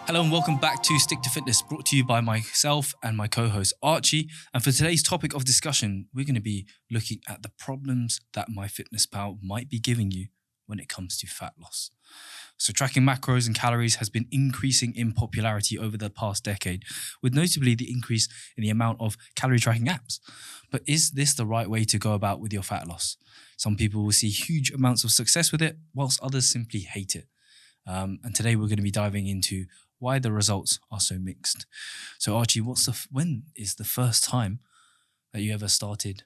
Hello and welcome back to Stick to Fitness, brought to you by myself and my co-host Archie. And for today's topic of discussion, we're going to be looking at the problems that MyFitnessPal might be giving you when it comes to fat loss. So tracking macros and calories has been increasing in popularity over the past decade, with notably the increase in the amount of calorie tracking apps. But is this the right way to go about with your fat loss? Some people will see huge amounts of success with it, whilst others simply hate it. And today we're going to be diving into why the results are so mixed. So Archie, when is the first time that you ever started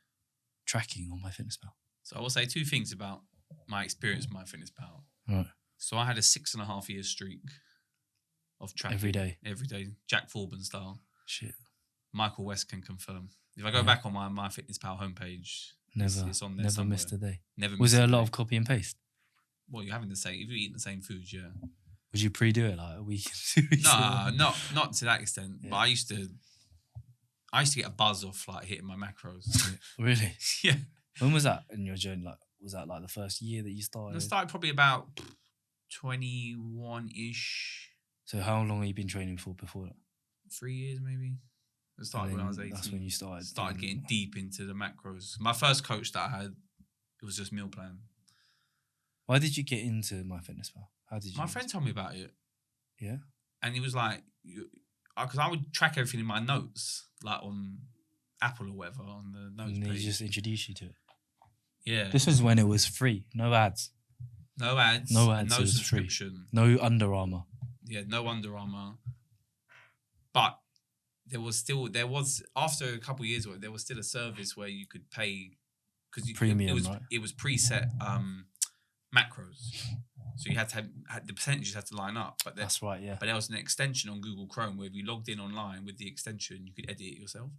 tracking on MyFitnessPal? So I will say two things about my experience with MyFitnessPal. Right. So I had a 6.5 year streak of tracking. Every day? Every day. Jack Forbin style. Shit. Michael West can confirm. If I go back on my MyFitnessPal homepage, it's on there never somewhere. missed a day. Never Was missed there a day. lot of copy and paste? Well, you're having the same. If you're eating the same foods, yeah. Would you pre-do it like a week? 2 weeks? Nah, not to that extent. Yeah. But I used to get a buzz off like hitting my macros. Really? Yeah. When was that in your journey? Like, was that like the first year that you started? I started probably about 21-ish. So how long have you been training for before that? 3 years maybe. I started when I was 18. That's when you started. Started getting deep into the macros. My first coach that I had, it was just meal plan. Why did you get into MyFitnessPal? How did you? My friend told me about it. Yeah. And he was like, because I would track everything in my notes, like on Apple or whatever, on the notes and page. he just introduced you to it. Yeah. This was when it was free, no ads. No ads. No ads. No subscription. No Under Armour. Yeah, no Under Armour. But there was after a couple of years, there was still a service where you could pay because premium, right? It was preset macros, so you had to have the percentages had to line up. But that's right, yeah. But there was an extension on Google Chrome where if you logged in online with the extension, you could edit it yourself.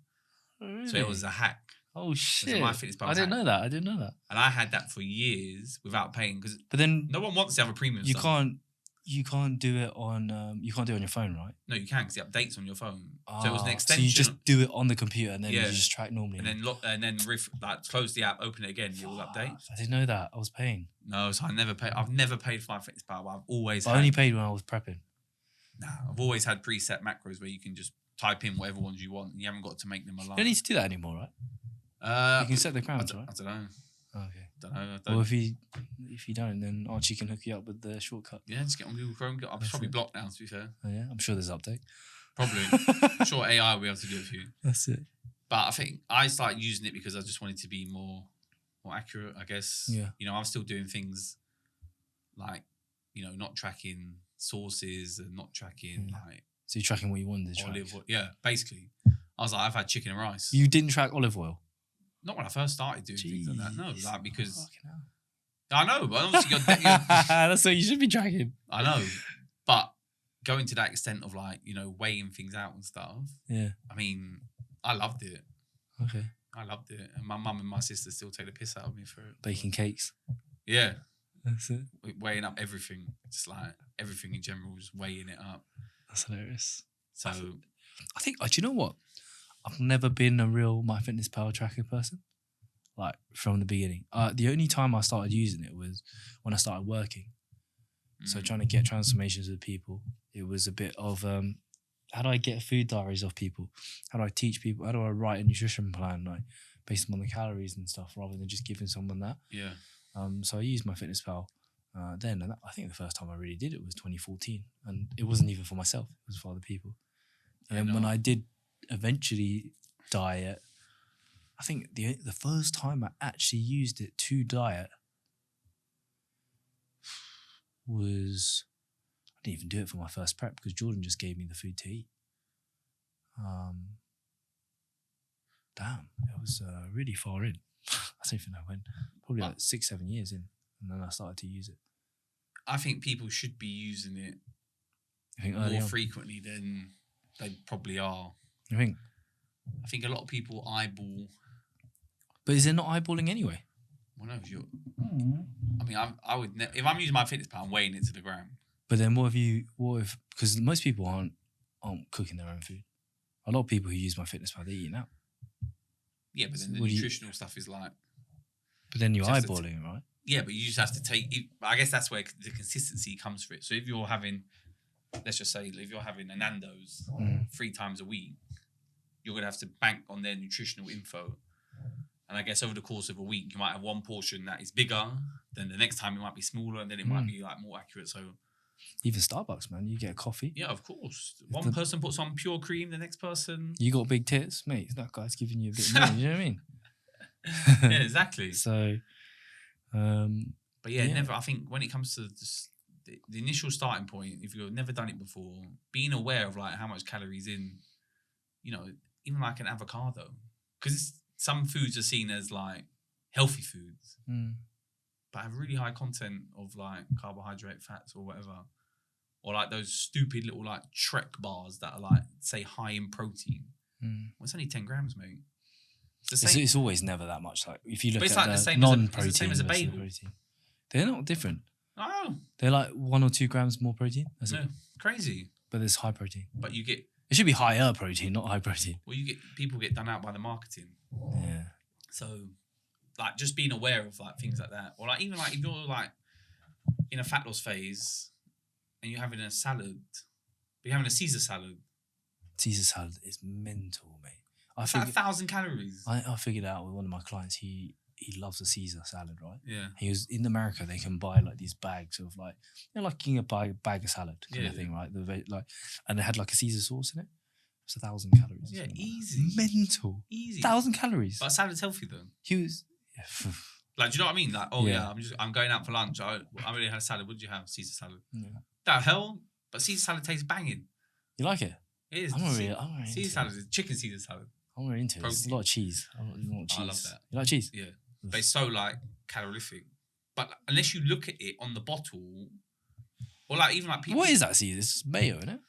Really? So it was a hack. Oh shit! MyFitnessPal I didn't know that. And I had that for years without paying but then no one wants to have a premium. You can't do it on you can't do it on your phone, right? No, you can because the updates on your phone. So it was an extension. So you just do it on the computer and then you just track normally. And then close the app, open it again, it will update. I didn't know that. I was paying. No, so I've never paid for MyFitnessPal, but I've always I only paid when I was prepping. Nah, I've always had preset macros where you can just type in whatever ones you want and you haven't got to make them alive. You don't need to do that anymore, right? You can set the crowns, right? I don't know. Oh, okay. Don't know. Well, if you don't, then Archie can hook you up with the shortcut. Yeah, just get on Google Chrome. I'm probably blocked now, to be fair. Oh, yeah, I'm sure there's an update. Probably. I'm sure AI will be able to do it for you. That's it. But I think I started using it because I just wanted to be more accurate, I guess. Yeah. You know, I'm still doing things like, you know, not tracking sources and not tracking like. So you're tracking what you wanted to track. Olive oil. Yeah, basically. I was like, I've had chicken and rice. You didn't track olive oil? Not when I first started doing things like that. No, like because Fucking hell. I know, but obviously that's what you should be tracking. I know, but going to that extent of like, you know, weighing things out and stuff. Yeah. I mean, I loved it. Okay. I loved it, and my mum and my sister still take the piss out of me for it. Baking cakes. Yeah. That's it. Weighing up everything, just like everything in general, just weighing it up. That's hilarious. So, I think, do you know what? I've never been a real MyFitnessPal tracker person, like from the beginning. The only time I started using it was when I started working. So trying to get transformations with people, it was a bit of how do I get food diaries off people? How do I teach people? How do I write a nutrition plan like based on the calories and stuff rather than just giving someone that? Yeah. So I used MyFitnessPal then, and I think the first time I really did it was 2014, and it wasn't even for myself; it was for other people. And when I did eventually diet, I think the first time I actually used it to diet was, I didn't even do it for my first prep because Jordan just gave me the food to eat. Damn, it was really far in. I don't even know when. Probably like 6-7 years in, and then I started to use it. I think people should be using it more frequently than they probably are. You think? I think a lot of people eyeball. But is it not eyeballing anyway? Well, no, if you're. I mean, I would if I'm using MyFitnessPal, I'm weighing it to the gram. But then what if because most people aren't cooking their own food. A lot of people who use MyFitnessPal, they're eating out. Yeah, but then the nutritional stuff is like. But then you're eyeballing it, right? Yeah, but you just have to take it. I guess that's where the consistency comes for it. So if you're having let's just say if you're having a Nando's Mm. 3 times a week, you're gonna have to bank on their nutritional info. And I guess over the course of a week, you might have one portion that is bigger. Then the next time it might be smaller, and then it might be like more accurate. So Even Starbucks, man, you get a coffee. yeah, of course. One person puts on pure cream, the next person. You got big tits, mate. That guy's giving you a bit more. You know what I mean? Yeah, exactly. So, but yeah, never. I think when it comes to just the initial starting point, if you've never done it before, being aware of like how much calories in, you know, even like an avocado, because some foods are seen as like healthy foods, but have really high content of like carbohydrate, fats, or whatever, or like those stupid little like Trek bars that are like say high in protein. Well, it's only 10 grams, mate. It's always never that much. Like if you look it's at like the the same non-protein, as the same as a versus the bagel. protein, they're not different. Oh, They're like 1 or 2 grams more protein. no, crazy. But there's high protein. But you get It should be higher protein, not high protein. well, you get people get done out by the marketing. Yeah. So, like, just being aware of like things like that, or like even like if you're like in a fat loss phase and you're having a salad, but you're having a Caesar salad. Caesar salad is mental, mate. It's like 1,000 calories. I figured out with one of my clients. He loves a Caesar salad, right? Yeah. He was in America. They can buy like these bags of like like a bag of salad kind of thing, right? And they had like a Caesar sauce in it. It's 1,000 calories. Yeah, easy. Mental. Easy. 1,000 calories. But salad's healthy though. He was. Yeah. Like, do you know what I mean? Like, I'm going out for lunch. I already had a salad. What did you have? Caesar salad. Yeah. The hell? But Caesar salad tastes banging. You like it? It is. I'm not really Caesar salad is chicken Caesar salad. I'm really into it. It's a lot of cheese. I love that. You like cheese? Yeah. But it's so like calorific. But unless you look at it on the bottle, or like even like people. What is that Caesar? It's mayo, isn't it?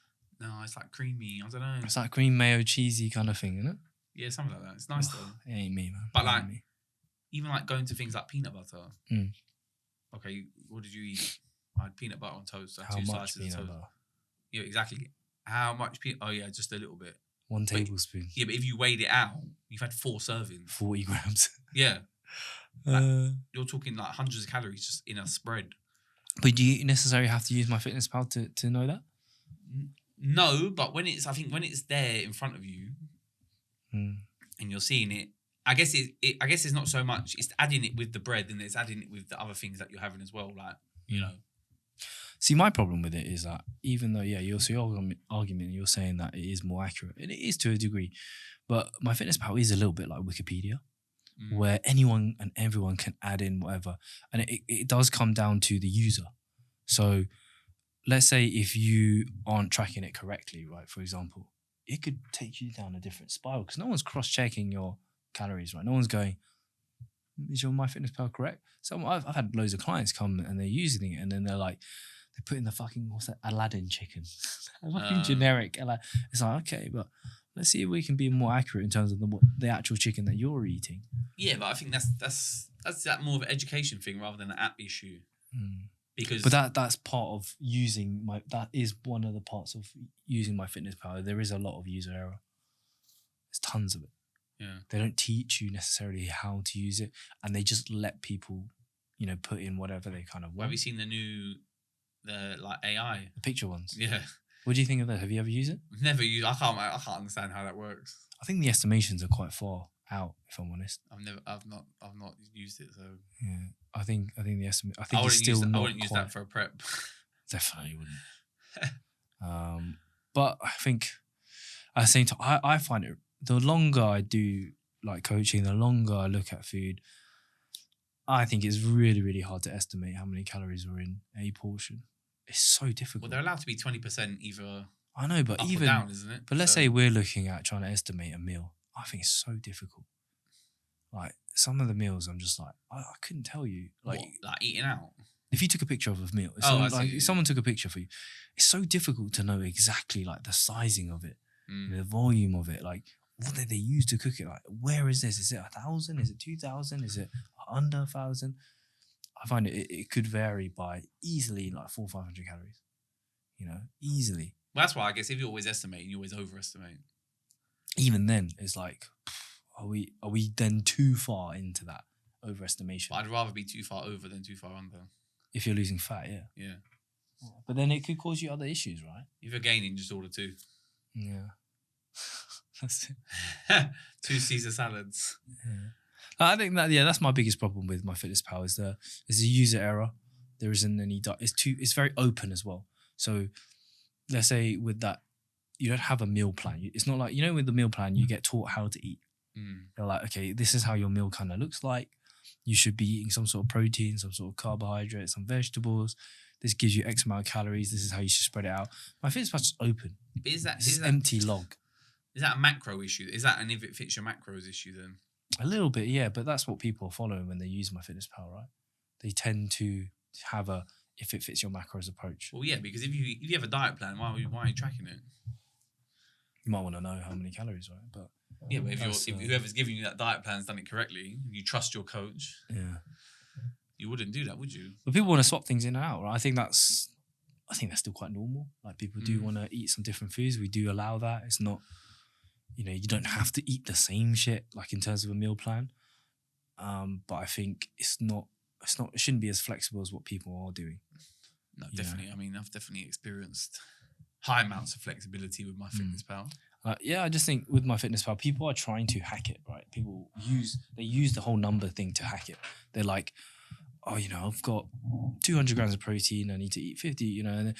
No, it's like creamy. I don't know. It's like cream mayo, cheesy kind of thing, isn't it? Yeah, something like that. It's nice though. It ain't me, man. But like, even like going to things like peanut butter. Mm. Okay, what did you eat? I had peanut butter on toast. So How 2 much slices peanut of toast. butter? Yeah, exactly. How much peanut? Oh yeah, just a little bit. 1 tablespoon. Yeah, but if you weighed it out, you've had 4 servings. 40 grams. Yeah. Like, you're talking like hundreds of calories just in a spread. But do you necessarily have to use MyFitnessPal to know that? No, but I think when it's there in front of you and you're seeing it, I guess it's not so much. It's adding it with the bread and it's adding it with the other things that you're having as well. Like, you know. See, my problem with it is that even though, your argument, you're saying that it is more accurate, and it is to a degree, but MyFitnessPal is a little bit like Wikipedia, where anyone and everyone can add in whatever, and it does come down to the user. So let's say if you aren't tracking it correctly, right, for example, it could take you down a different spiral because no one's cross-checking your calories, right? No one's going, is your MyFitnessPal correct? So I've had loads of clients come and they're using it and then they're like, they put in the fucking, what's that, Aladdin chicken. Fucking generic. It's like, okay, but let's see if we can be more accurate in terms of the actual chicken that you're eating. Yeah, but I think that's that more of an education thing rather than an app issue. Because but that's part of using that is one of the parts of using MyFitnessPal. There is a lot of user error. There's tons of it. Yeah. They don't teach you necessarily how to use it, and they just let people, put in whatever they kind of want. Have you seen the like AI? The picture ones? Yeah. What do you think of that? Have you ever used it? Never used. I can't understand how that works. I think the estimations are quite far out, if I'm honest. I've not used it, so yeah. I think the estimate. I wouldn't it's still not. I wouldn't use that for a prep. Definitely wouldn't. But I think at the same time, I find it, the longer I do like coaching, the longer I look at food, I think it's really, really hard to estimate how many calories are in a portion. It's so difficult. Well, they're allowed to be 20% either. I know, but up even or down, isn't it? But let's say we're looking at trying to estimate a meal. I think it's so difficult. Like some of the meals, I'm just like, I couldn't tell you. Like eating out. If you took a picture of a meal, if someone took a picture for you, it's so difficult to know exactly like the sizing of it, the volume of it, like what did they use to cook it? Like, where is this? Is it 1,000? Is it 2,000? Is it under 1,000? I find it could vary by easily like 400 or 500 calories. Easily. Well, that's why I guess if you always estimate, you always overestimate. Even then, it's like, are we then too far into that overestimation? But I'd rather be too far over than too far under. If you're losing fat, yeah. Yeah. But then it could cause you other issues, right? If you're gaining, just order 2. Yeah. That's it. 2 Caesar salads. Yeah. I think that's my biggest problem with MyFitnessPal is the user error. There isn't any. It's very open as well. So let's say with that, you don't have a meal plan. It's not like, with the meal plan, you get taught how to eat. They're like, okay, this is how your meal kind of looks like. You should be eating some sort of protein, some sort of carbohydrate, some vegetables. This gives you X amount of calories. This is how you should spread it out. MyFitnessPal is open. But is that empty log? Is that a macro issue? Is that an if it fits your macros issue then? A little bit, yeah. But that's what people are following when they use MyFitnessPal, right? They tend to have a if it fits your macros approach. Well, yeah, because if you have a diet plan, why are you tracking it? You might want to know how many calories, right? But yeah, but if whoever's giving you that diet plan's done it correctly, you trust your coach. Yeah, you wouldn't do that, would you? But people want to swap things in and out, right? I think that's still quite normal. Like people do want to eat some different foods. We do allow that. It's not, you don't have to eat the same shit like in terms of a meal plan. But I think it shouldn't be as flexible as what people are doing. No, definitely. I mean, I've definitely experienced high amounts of flexibility with MyFitnessPal. I just think with MyFitnessPal, people are trying to hack it, right? People use the whole number thing to hack it. They're like, oh, I've got 200 grams of protein. I need to eat 50, and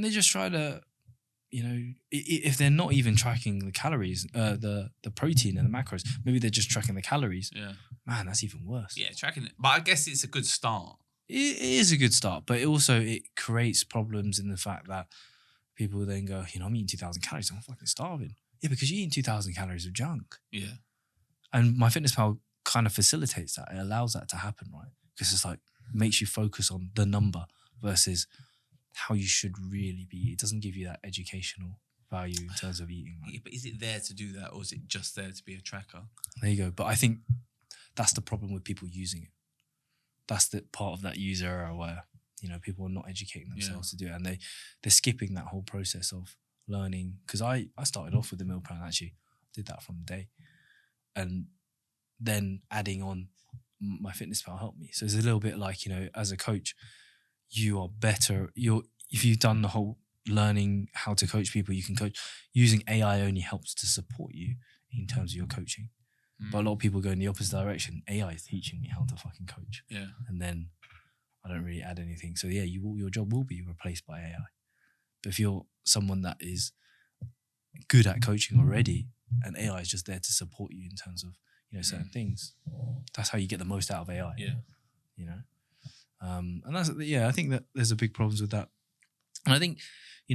they just try to, if they're not even tracking the calories, the protein and the macros, maybe they're just tracking the calories. Yeah, man, that's even worse. Yeah, tracking it, but I guess it's a good start. It is a good start, but it creates problems in the fact that people then go, I'm eating 2,000 calories. I'm fucking starving. Yeah, because you're eating 2,000 calories of junk. Yeah, and MyFitnessPal kind of facilitates that. It allows that to happen, right? Because it's like makes you focus on the number versus how you should really be. It doesn't give you that educational value in terms of eating. Right? Yeah, but is it there to do that, or is it just there to be a tracker? There you go. But I think that's the problem with people using it. That's the part of that user error where people are not educating themselves to do it, and they're skipping that whole process of learning. Because I started off with the meal plan. Actually, I did that from the day, and then adding on MyFitnessPal helped me. So it's a little bit like, as a coach, you are better. If you've done the whole learning how to coach people, you can coach. Using AI only helps to support you in terms of your coaching. But a lot of people go in the opposite direction. AI is teaching me how to fucking coach. Yeah. And then I don't really add anything. So yeah, your job will be replaced by AI. But if you're someone that is good at coaching already and AI is just there to support you in terms of, certain things, that's how you get the most out of AI. Yeah. And that's, I think that there's a big problems with that. And I think,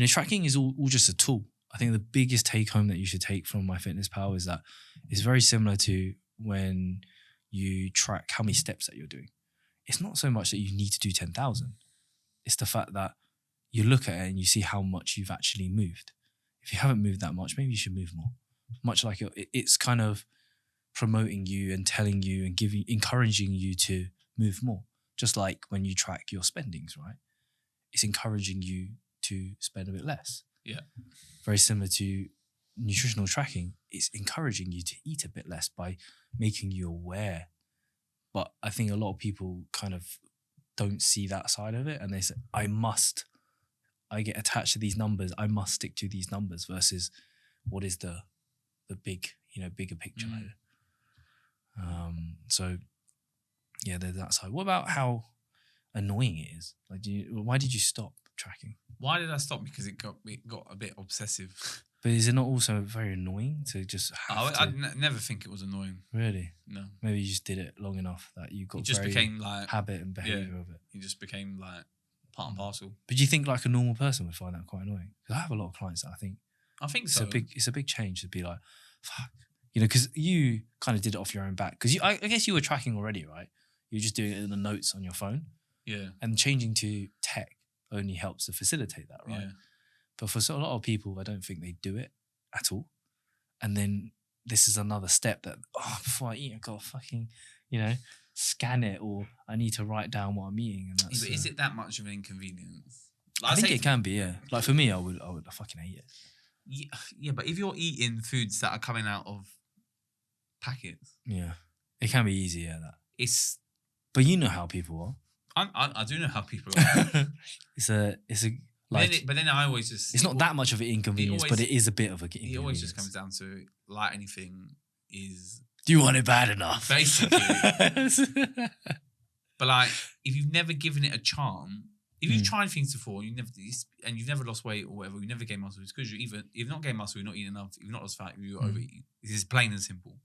tracking is all just a tool. I think the biggest take home that you should take from MyFitnessPal is that it's very similar to when you track how many steps that you're doing. It's not so much that you need to do 10,000. It's the fact that you look at it and you see how much you've actually moved. If you haven't moved that much, maybe you should move more. Much like it's kind of promoting you and telling you and encouraging you to move more. Just like when you track your spendings, right? It's encouraging you to spend a bit less. Yeah. Very similar to nutritional tracking. It's encouraging you to eat a bit less by making you aware. But I think a lot of people kind of don't see that side of it, and they say, I get attached to these numbers, I must stick to these numbers versus what is the big, bigger picture. So yeah, there's that side. What about how annoying it is? Like, why did you stop tracking? Why did I stop? Because it got a bit obsessive. But is it not also very annoying to just have I never think it was annoying. Really? No. Maybe you just did it long enough that you got became like habit and behaviour of it. It just became like part and parcel. But do you think like a normal person would find that quite annoying? Because I have a lot of clients that I think so. It's a big change to be like, fuck. Because you kind of did it off your own back. Because I guess you were tracking already, right? You're just doing it in the notes on your phone. Yeah. And changing to tech only helps to facilitate that, right? Yeah. But for a lot of people, I don't think they do it at all. And then this is another step that, before I eat, I've got to fucking, scan it, or I need to write down what I'm eating. And that's, but is it that much of an inconvenience? Like, I think it can be, yeah. Like for me, I would fucking hate it. Yeah, but if you're eating foods that are coming out of packets, yeah, it can be easy, yeah. But you know how people are. I do know how people are. It's a Like, but then I always just... it's not that much of an inconvenience, but it is a bit of an inconvenience. It always just comes down to, like anything, is... Do you want it bad enough? Basically. But like, if you've never given it a chance, if you've tried things before and you've never lost weight or whatever, you never gained muscle, it's because you've not gained muscle, you're not eating enough, you've not lost fat, you're overeating. This is plain and simple.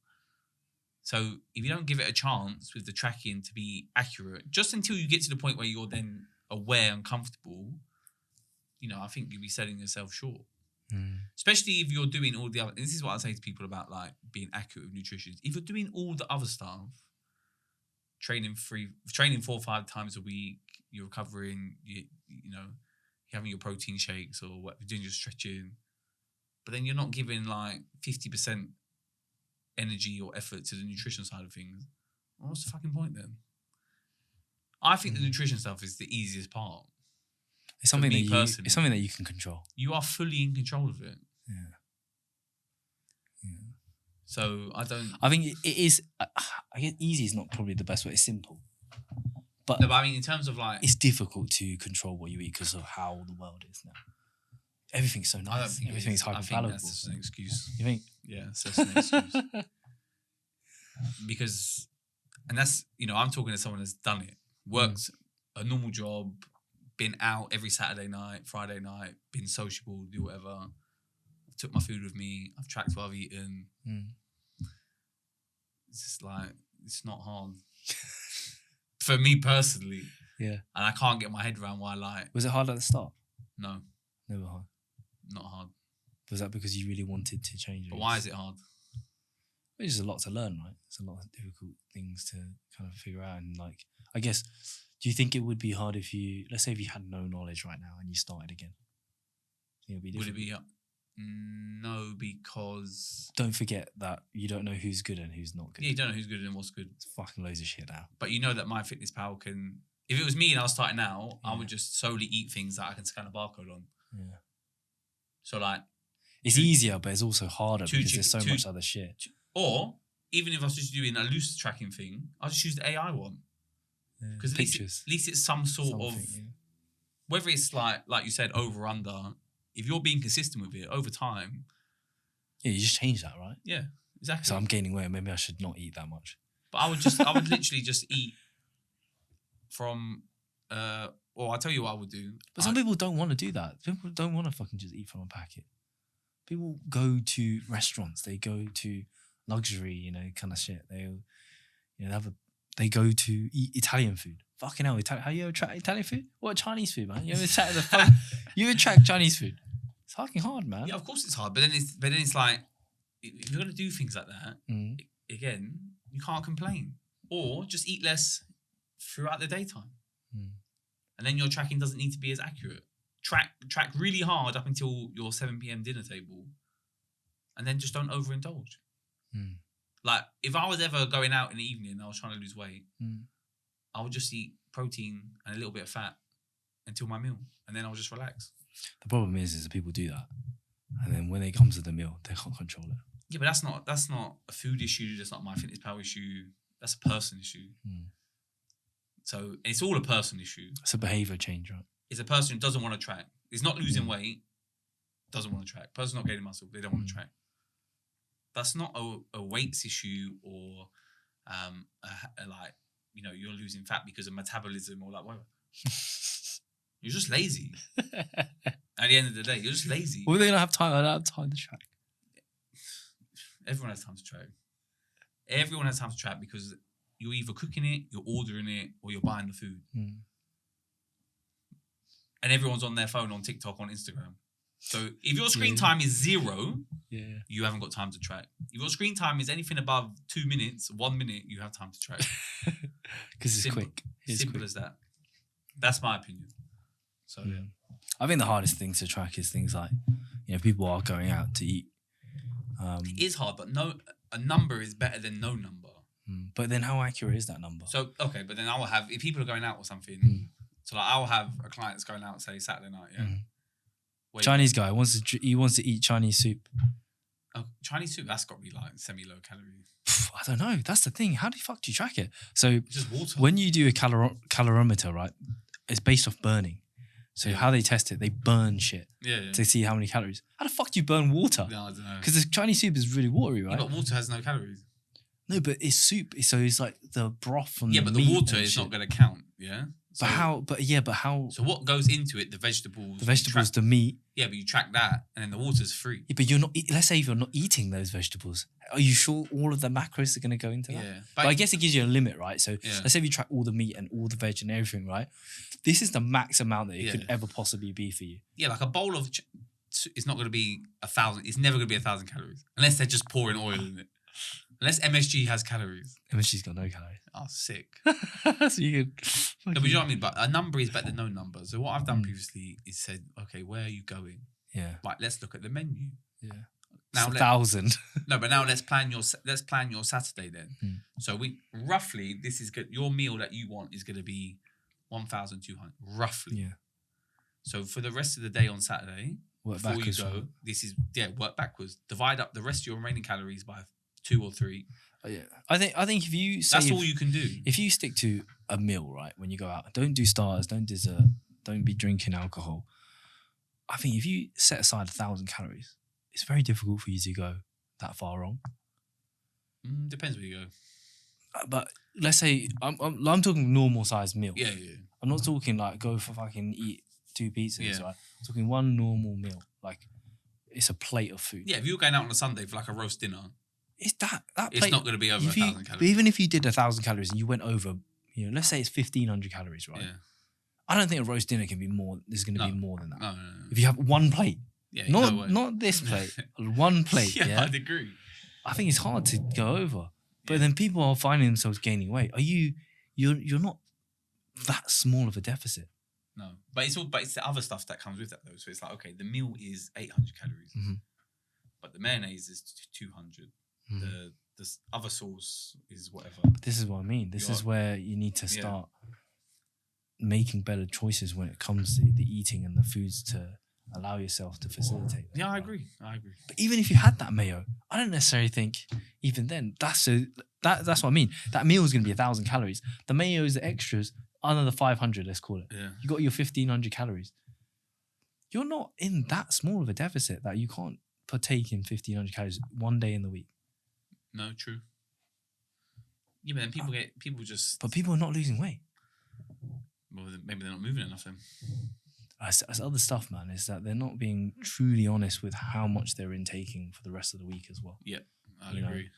So if you don't give it a chance with the tracking to be accurate, just until you get to the point where you're then aware and comfortable, I think you'll be selling yourself short. Especially if you're doing all the other... And this is what I say to people about like being accurate with nutrition. If you're doing all the other stuff, training 4 or 5 times a week, you're recovering, you're having your protein shakes or what, you're doing your stretching, but then you're not giving like 50% energy or effort to the nutrition side of things, well, what's the fucking point then? I think the nutrition stuff is the easiest part. It's something it's something that you can control. You are fully in control of it. Yeah. So I think it is. I guess easy is not probably the best way. It's simple, but no. But I mean, in terms of like, it's difficult to control what you eat because of how the world is now. Everything's so nice. I don't think everything's hyper palatable. That's just an excuse. You think? Yeah, it's just an excuse. Because, and that's I'm talking to someone that's done it, worked a normal job, been out every Saturday night, Friday night, been sociable, do whatever. Took my food with me. I've tracked what I've eaten. It's just like, it's not hard. For me personally. Yeah. And I can't get my head around why, like... Was it hard at the start? No. Never hard? Not hard. Was that because you really wanted to change it? But why is it hard? There's just a lot to learn, right? It's a lot of difficult things to kind of figure out. And like, I guess, do you think it would be hard if let's say if you had no knowledge right now and you started again? It would be different? Would it be... No, because... Don't forget that you don't know who's good and who's not good. Yeah, you don't know who's good and what's good. It's fucking loads of shit now. But you know that MyFitnessPal can... If it was me and I was starting out, I would just solely eat things that I can scan a barcode on. Yeah. So like... It's easier, but it's also harder because there's so much other shit. Or, even if I was just doing a loose tracking thing, I'll just use the AI one. Because at least it's some sort of... Yeah. Whether it's like you said, over, under... If you're being consistent with it over time... Yeah, you just change that, right? Yeah, exactly. So I'm gaining weight. Maybe I should not eat that much. But I would literally just eat from... or I'll tell you what I would do. But some people don't want to do that. People don't want to fucking just eat from a packet. People go to restaurants. They go to luxury, kind of shit. They go to eat Italian food. Fucking hell, how you ever try Italian food? What Chinese food, man? You ever track Chinese food? It's fucking hard, man. Yeah, of course it's hard. But then it's like, if you're gonna do things like that, again, you can't complain. Or just eat less throughout the daytime, and then your tracking doesn't need to be as accurate. Track really hard up until your 7 p.m. dinner table, and then just don't overindulge. Like, if I was ever going out in the evening and I was trying to lose weight, I would just eat protein and a little bit of fat until my meal, and then I'll just relax. The problem is that people do that, and then when they come to the meal, they can't control it. Yeah, but that's not a food issue. That's not a MyFitnessPal issue. That's a person issue. So it's all a person issue. It's a behavior change, right? It's a person who doesn't want to track. It's not losing weight. Doesn't want to track. Person not gaining muscle. They don't want to track. That's not a weights issue or you're losing fat because of metabolism or like whatever. You're just lazy. At the end of the day, you're just lazy. Well, they don't have time. I don't have time to track. Everyone has time to track. Everyone has time to track because you're either cooking it, you're ordering it, or you're buying the food. And everyone's on their phone, on TikTok, on Instagram. So if your screen time is 0, you haven't got time to track. If your screen time is anything above 2 minutes, 1 minute, you have time to track. Because it's quick. Simple as that. That's my opinion. So yeah. I think the hardest thing to track is things like, people are going out to eat. It is hard, but a number is better than no number. But then how accurate is that number? So, okay, but then I will have, if people are going out or something, so like I will have a client that's going out, say, Saturday night, Chinese guy wants to eat Chinese soup. Oh, Chinese soup, that's got to be like semi-low calorie. I don't know. That's the thing. How the fuck do you track it? So it's just water. When you do a calorimeter, right, it's based off burning. So how they test it, they burn shit to see how many calories. How the fuck do you burn water? No, I don't know. Because the Chinese soup is really watery, right? Yeah, but water has no calories. No, but it's soup. So it's like the broth from the the meat. meat. Water is not going to count. Yeah. So, but how? So what goes into it? The vegetables. The vegetables, the meat. Yeah, but you track that, and then the water's free. Yeah, but you're not. Let's say if you're not eating those vegetables, are you sure all of the macros are going to go into that? Yeah, but I guess it gives you a limit, right? So let's say if you track all the meat and all the veg and everything, right? This is the max amount that it could ever possibly be for you. Yeah, like a bowl of. It's not going to be 1,000. It's never going to be 1,000 calories unless they're just pouring oil in it. Unless MSG has calories. MSG's got no calories. Oh, sick. So you could. No, but you know what I mean? But a number is better than no number. So what I've done previously is said, okay, where are you going? Yeah. Right, let's look at the menu. Yeah. Now 1,000. No, but now let's plan your Saturday then. So we roughly this is good. Your meal that you want is going to be 1,200 roughly. Yeah. So for the rest of the day on Saturday, Work before backwards. You go, this is work backwards. Divide up the rest of your remaining calories by 2 or 3. Yeah. I think if you say that's all you can do. If you stick to a meal, right, when you go out, don't do starters, don't dessert, don't be drinking alcohol. I think if you set aside 1,000 calories, it's very difficult for you to go that far wrong. Depends where you go. But let's say I'm talking normal sized meal. Yeah. I'm not talking like go for fucking eat 2 pizzas. Yeah. Right? I'm talking one normal meal, like it's a plate of food. Yeah, if you're going out on a Sunday for like a roast dinner, it's that plate. It's not going to be over 1,000 calories. But even if you did 1,000 calories and you went over, let's say it's 1,500 calories, right? Yeah. I don't think a roast dinner can be more. There's going to be more than that. No. If you have one plate, not this plate, one plate. yeah, I'd agree. I think it's hard to go over. But then people are finding themselves gaining weight. You're not that small of a deficit. No, but it's the other stuff that comes with that though. So it's like, okay, the meal is 800 calories, but the mayonnaise is 200. The other sauce is whatever. But this is what I mean. This is where you need to start making better choices when it comes to the eating and the foods to allow yourself to facilitate that. Yeah, I agree. But even if you had that mayo, I don't necessarily think even then that's what I mean. That meal is going to be 1,000 calories. The mayo is the extras, another 500. Let's call it. Yeah. You got your 1,500 calories. You're not in that small of a deficit that you can't partake in 1,500 calories one day in the week. No, true. Yeah, but then people just. But people are not losing weight. Well, maybe they're not moving enough then. That's other stuff, man, is that they're not being truly honest with how much they're intaking for the rest of the week as well. Yeah, I agree.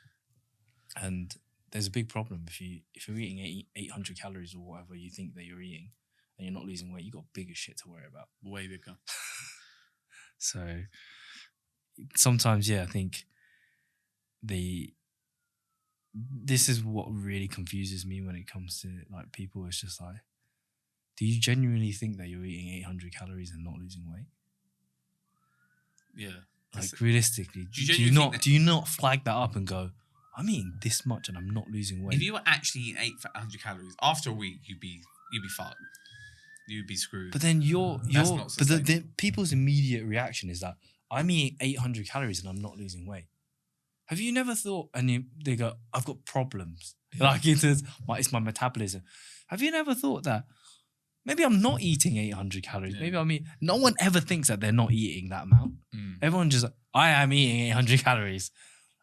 And there's a big problem if you're eating 800 calories or whatever you think that you're eating and you're not losing weight, you got bigger shit to worry about. Way bigger. So sometimes, I think this is what really confuses me when it comes to like people. It's just like, do you genuinely think that you're eating 800 calories and not losing weight? Yeah. Like realistically, do you not flag that up and go, I'm eating this much and I'm not losing weight? If you were actually eating 800 calories after a week, you'd be fucked. You'd be screwed. But then the people's immediate reaction is that I'm eating 800 calories and I'm not losing weight. Have you never thought? And they go, I've got problems. Yeah. Like it's my metabolism. Have you never thought that? Maybe I'm not eating 800 calories. Yeah. Maybe no one ever thinks that they're not eating that amount. Everyone just, I am eating 800 calories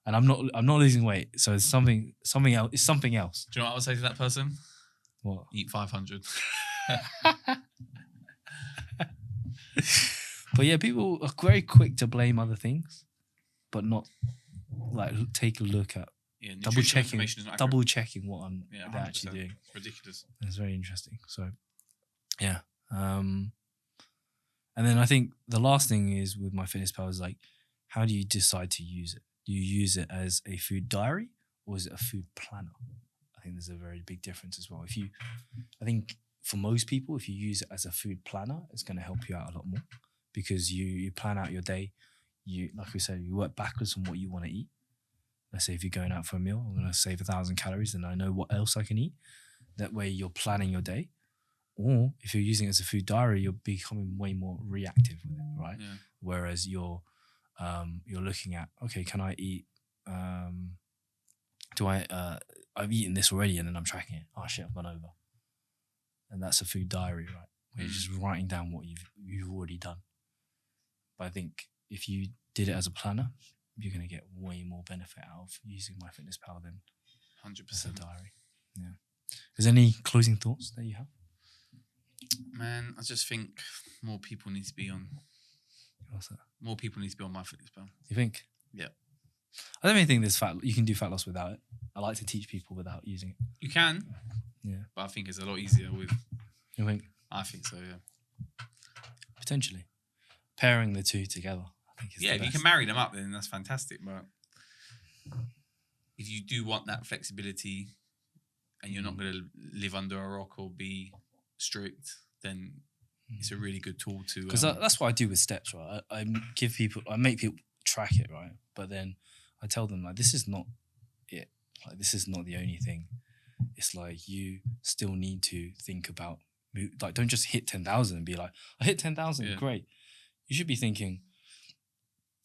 and I'm not losing weight. So it's something else. It's something else. Do you know what I would say to that person? What? Eat 500. But yeah, people are very quick to blame other things, but not like take a look at double checking what they're actually doing. It's ridiculous. It's very interesting. So yeah. And then I think the last thing is with MyFitnessPal is like, how do you decide to use it? Do you use it as a food diary or is it a food planner? I think there's a very big difference as well. I think for most people, if you use it as a food planner, it's going to help you out a lot more because you plan out your day. You, like we said, you work backwards from what you want to eat. Let's say if you're going out for a meal, I'm going to save 1,000 calories and I know what else I can eat. That way you're planning your day. Or if you're using it as a food diary, you're becoming way more reactive with it, right? Yeah. Whereas you're looking at, okay, can I eat? I've eaten this already, and then I'm tracking it. Oh shit, I've gone over, and that's a food diary, right? where you're just writing down what you've already done. But I think if you did it as a planner, you're going to get way more benefit out of using MyFitnessPal than 100%. a diary. Yeah. Is there any closing thoughts that you have? Man, I just think more people need to be on. What's that? More people need to be on MyFitnessPal. You think? Yeah. I don't even think you can do fat loss without it. I like to teach people without using it. You can. Yeah. But I think it's a lot easier with. You think? I think so, yeah. Potentially. Pairing the two together, I think is the if best. you can marry them up, then that's fantastic. But if you do want that flexibility and you're not going to live under a rock or be strict, then it's a really good tool to. Because that's what I do with steps, right? I make people track it, right? But then I tell them, like, this is not it. Like, this is not the only thing. It's like you still need to think about, like, don't just hit 10,000 and be like, I hit 10,000, great. You should be thinking,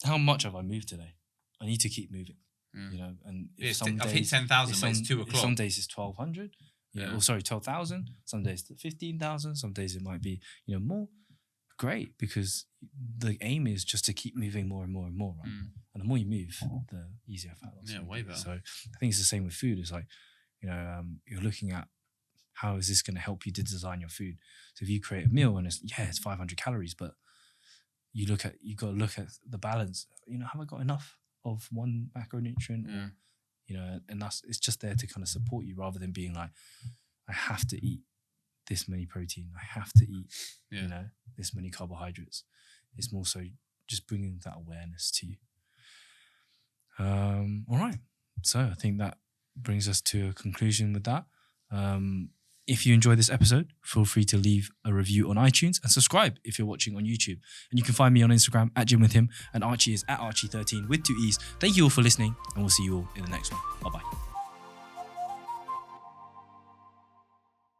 how much have I moved today? I need to keep moving, you know. And I've hit 10,000, but it's 2 o'clock. Some days it's 1,200. Yeah. 12,000. Some days it's 15,000. Some days it might be, more. Great, because the aim is just to keep moving more and more and more, right? And the more you move, the easier fat loss. Yeah, way better. So I think it's the same with food. It's like, you're looking at how is this going to help you to design your food. So if you create a meal and it's 500 calories, but you got to look at the balance. Have I got enough of one macronutrient? Or, and it's just there to kind of support you rather than being like, I have to eat this many protein. I have to eat, this many carbohydrates. It's more so just bringing that awareness to you. All right. So I think that brings us to a conclusion with that. If you enjoyed this episode, feel free to leave a review on iTunes and subscribe if you're watching on YouTube. And you can find me on Instagram @GymWithHim, and Archie is @Archie13 with 2 E's. Thank you all for listening, and we'll see you all in the next one. Bye-bye.